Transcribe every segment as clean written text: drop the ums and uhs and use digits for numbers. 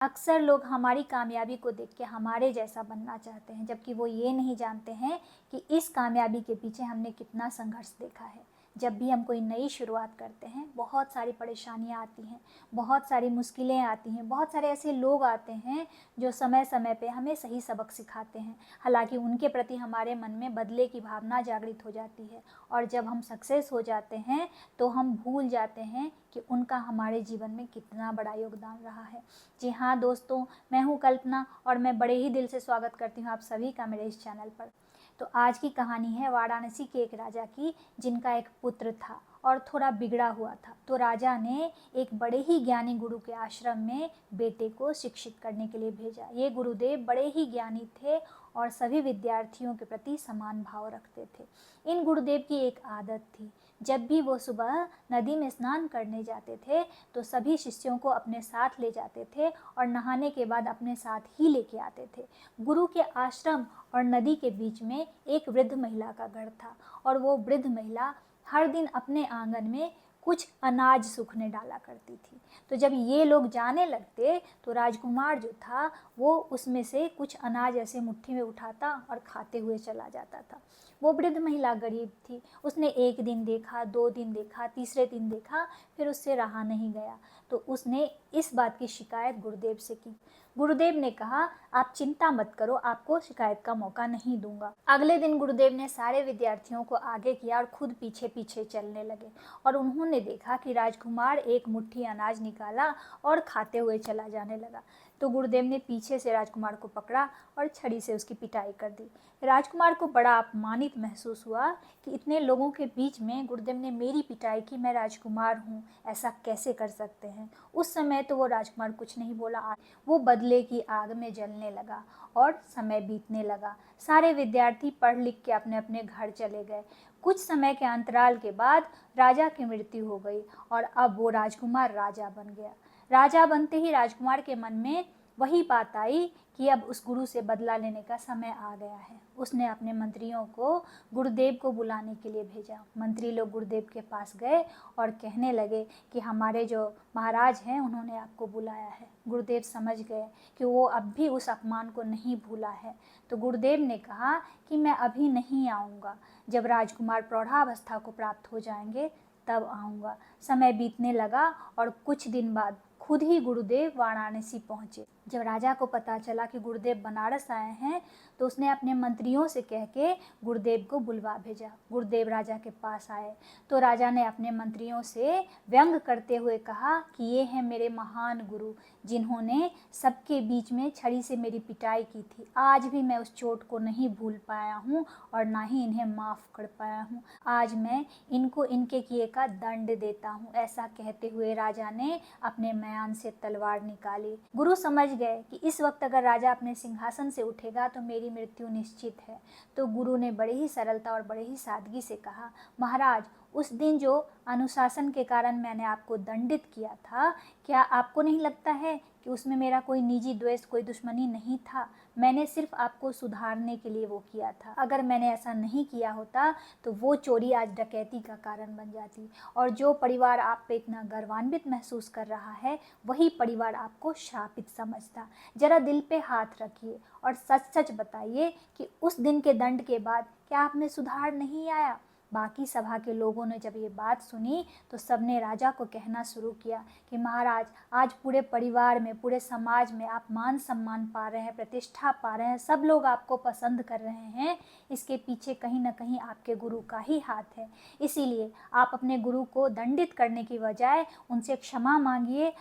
अक्सर लोग हमारी कामयाबी को देख के हमारे जैसा बनना चाहते हैं, जबकि वो ये नहीं जानते हैं कि इस कामयाबी के पीछे हमने कितना संघर्ष देखा है। जब भी हम कोई नई शुरुआत करते हैं, बहुत सारी परेशानियां आती हैं, बहुत सारी मुश्किलें आती हैं, बहुत सारे ऐसे लोग आते हैं जो समय समय पे हमें सही सबक सिखाते हैं। हालांकि उनके प्रति हमारे मन में बदले की भावना जागृत हो जाती है, और जब हम सक्सेस हो जाते हैं तो हम भूल जाते हैं कि उनका हमारे जीवन में कितना बड़ा योगदान रहा है। जी हाँ दोस्तों, मैं हूँ कल्पना और मैं बड़े ही दिल से स्वागत करती हूँ आप सभी का मेरे इस चैनल पर। तो आज की कहानी है वाराणसी के एक राजा की, जिनका एक पुत्र था और थोड़ा बिगड़ा हुआ था। तो राजा ने एक बड़े ही ज्ञानी गुरु के आश्रम में बेटे को शिक्षित करने के लिए भेजा। ये गुरुदेव बड़े ही ज्ञानी थे और सभी विद्यार्थियों के प्रति समान भाव रखते थे। इन गुरुदेव की एक आदत थी, जब भी वो सुबह नदी में स्नान करने जाते थे तो सभी शिष्यों को अपने साथ ले जाते थे और नहाने के बाद अपने साथ ही लेके आते थे। गुरु के आश्रम और नदी के बीच में एक वृद्ध महिला का घर था, और वो वृद्ध महिला हर दिन अपने आंगन में कुछ अनाज सूखने डाला करती थी। तो जब ये लोग जाने लगते तो राजकुमार जो था वो उसमें से कुछ अनाज ऐसे मुट्ठी में उठाता और खाते हुए चला जाता था। वो वृद्ध महिला गरीब थी, उसने एक दिन देखा, 2 दिन देखा, तीसरे दिन देखा, फिर उससे रहा नहीं गया। तो उसने इस बात की शिकायत गुरुदेव से की। गुरुदेव ने कहा, आप चिंता मत करो, आपको शिकायत का मौका नहीं दूंगा। अगले दिन गुरुदेव ने सारे विद्यार्थियों को आगे किया और खुद पीछे पीछे चलने लगे, और उन्होंने देखा कि राजकुमार एक मुट्ठी अनाज निकाला और खाते हुए चला जाने लगा। तो गुरुदेव ने पीछे से राजकुमार को पकड़ा और छड़ी से उसकी पिटाई कर दी। राजकुमार को बड़ा अपमानित महसूस हुआ कि इतने लोगों के बीच में गुरुदेव ने मेरी पिटाई की, मैं राजकुमार हूँ, ऐसा कैसे कर सकते हैं। उस समय तो वो राजकुमार कुछ नहीं बोला, वो बदले की आग में जलने लगा और समय बीतने लगा। सारे विद्यार्थी पढ़ लिख के अपने अपने घर चले गए। कुछ समय के अंतराल के बाद राजा की मृत्यु हो गई और अब वो राजकुमार राजा बन गया। राजा बनते ही राजकुमार के मन में वही बात आई कि अब उस गुरु से बदला लेने का समय आ गया है। उसने अपने मंत्रियों को गुरुदेव को बुलाने के लिए भेजा। मंत्री लोग गुरुदेव के पास गए और कहने लगे कि हमारे जो महाराज हैं उन्होंने आपको बुलाया है। गुरुदेव समझ गए कि वो अब भी उस अपमान को नहीं भूला है। तो गुरुदेव ने कहा कि मैं अभी नहीं आऊँगा, जब राजकुमार प्रौढ़ावस्था को प्राप्त हो जाएंगे तब आऊँगा। समय बीतने लगा और कुछ दिन बाद खुद ही गुरुदेव वाराणसी पहुँचे। जब राजा को पता चला कि गुरुदेव बनारस आए हैं तो उसने अपने मंत्रियों से कह के गुरुदेव को बुलवा भेजा। गुरुदेव राजा के पास आए तो राजा ने अपने मंत्रियों से व्यंग करते हुए कहा कि ये हैं मेरे महान गुरु, जिन्होंने सबके बीच में छड़ी से मेरी पिटाई की थी। आज भी मैं उस चोट को नहीं भूल पाया हूँ और ना ही इन्हें माफ़ कर पाया हूँ। आज मैं इनको इनके किए का दंड देता हूँ। ऐसा कहते हुए राजा ने अपने म्यान से तलवार निकाली। गुरु समझ गए कि इस वक्त अगर राजा अपने सिंहासन से उठेगा तो मेरी मृत्यु निश्चित है। तो गुरु ने बड़े ही सरलता और बड़े ही सादगी से कहा, महाराज, उस दिन जो अनुशासन के कारण मैंने आपको दंडित किया था, क्या आपको नहीं लगता है कि उसमें मेरा कोई निजी द्वेष, कोई दुश्मनी नहीं था? मैंने सिर्फ आपको सुधारने के लिए वो किया था। अगर मैंने ऐसा नहीं किया होता तो वो चोरी आज डकैती का कारण बन जाती, और जो परिवार आप पे इतना गर्वान्वित महसूस कर रहा है वही परिवार आपको शापित समझता। जरा दिल पे हाथ रखिए और सच सच बताइए कि उस दिन के दंड के बाद क्या आप में सुधार नहीं आया? बाकी सभा के लोगों ने जब ये बात सुनी तो सबने राजा को कहना शुरू किया कि महाराज, आज पूरे परिवार में, पूरे समाज में आप मान सम्मान पा रहे हैं, प्रतिष्ठा पा रहे हैं, सब लोग आपको पसंद कर रहे हैं। इसके पीछे कहीं ना कहीं आपके गुरु का ही हाथ है। इसीलिए आप अपने गुरु को दंडित करने की बजाय उनसे क्षमा मांगिए,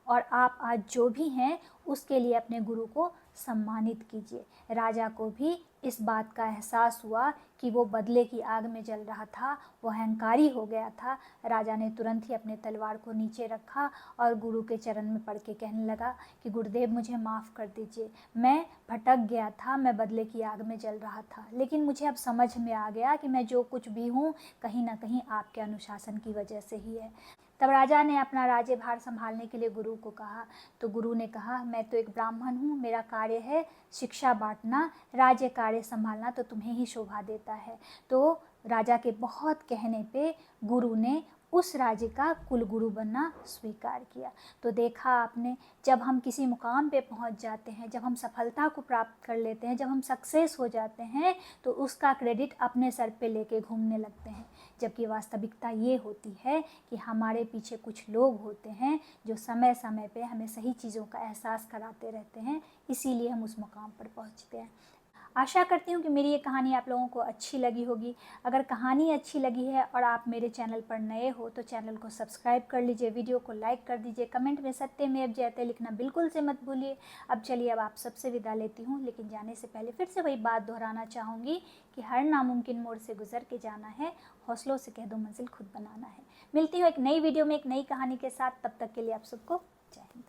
और आप आज जो भी हैं उसके लिए अपने गुरु को सम्मानित कीजिए। राजा को भी इस बात का एहसास हुआ कि वो बदले की आग में जल रहा था, वो अहंकारी हो गया था। राजा ने तुरंत ही अपने तलवार को नीचे रखा और गुरु के चरण में पड़ के कहने लगा कि गुरुदेव, मुझे माफ़ कर दीजिए, मैं भटक गया था, मैं बदले की आग में जल रहा था, लेकिन मुझे अब समझ में आ गया कि मैं जो कुछ भी हूँ कहीं ना कहीं आपके अनुशासन की वजह से ही है। तब राजा ने अपना राज्यभार संभालने के लिए गुरु को कहा। तो गुरु ने कहा, मैं तो एक ब्राह्मण हूँ, मेरा कार्य है शिक्षा बांटना, राज्य कार्य संभालना तो तुम्हें ही शोभा देता है। तो राजा के बहुत कहने पे गुरु ने उस राज्य का कुलगुरु बनना स्वीकार किया। तो देखा आपने, जब हम किसी मुकाम पे पहुंच जाते हैं, जब हम सफलता को प्राप्त कर लेते हैं, जब हम सक्सेस हो जाते हैं, तो उसका क्रेडिट अपने सर पे लेके घूमने लगते हैं। जबकि वास्तविकता ये होती है कि हमारे पीछे कुछ लोग होते हैं जो समय समय पे हमें सही चीज़ों का एहसास कराते रहते हैं, इसीलिए हम उस मुकाम पर पहुंचते हैं। आशा करती हूँ कि मेरी ये कहानी आप लोगों को अच्छी लगी होगी। अगर कहानी अच्छी लगी है और आप मेरे चैनल पर नए हो तो चैनल को सब्सक्राइब कर लीजिए, वीडियो को लाइक कर दीजिए, कमेंट में सत्यमेव जयते लिखना बिल्कुल से मत भूलिए। अब चलिए, अब आप सबसे विदा लेती हूँ, लेकिन जाने से पहले फिर से वही बात दोहराना चाहूँगी कि हर नामुमकिन मोड़ से गुजर के जाना है, हौसलों से कह दो मंजिल खुद बनाना है। मिलती हूँ एक नई वीडियो में एक नई कहानी के साथ, तब तक के लिए आप सबको जय हिंद।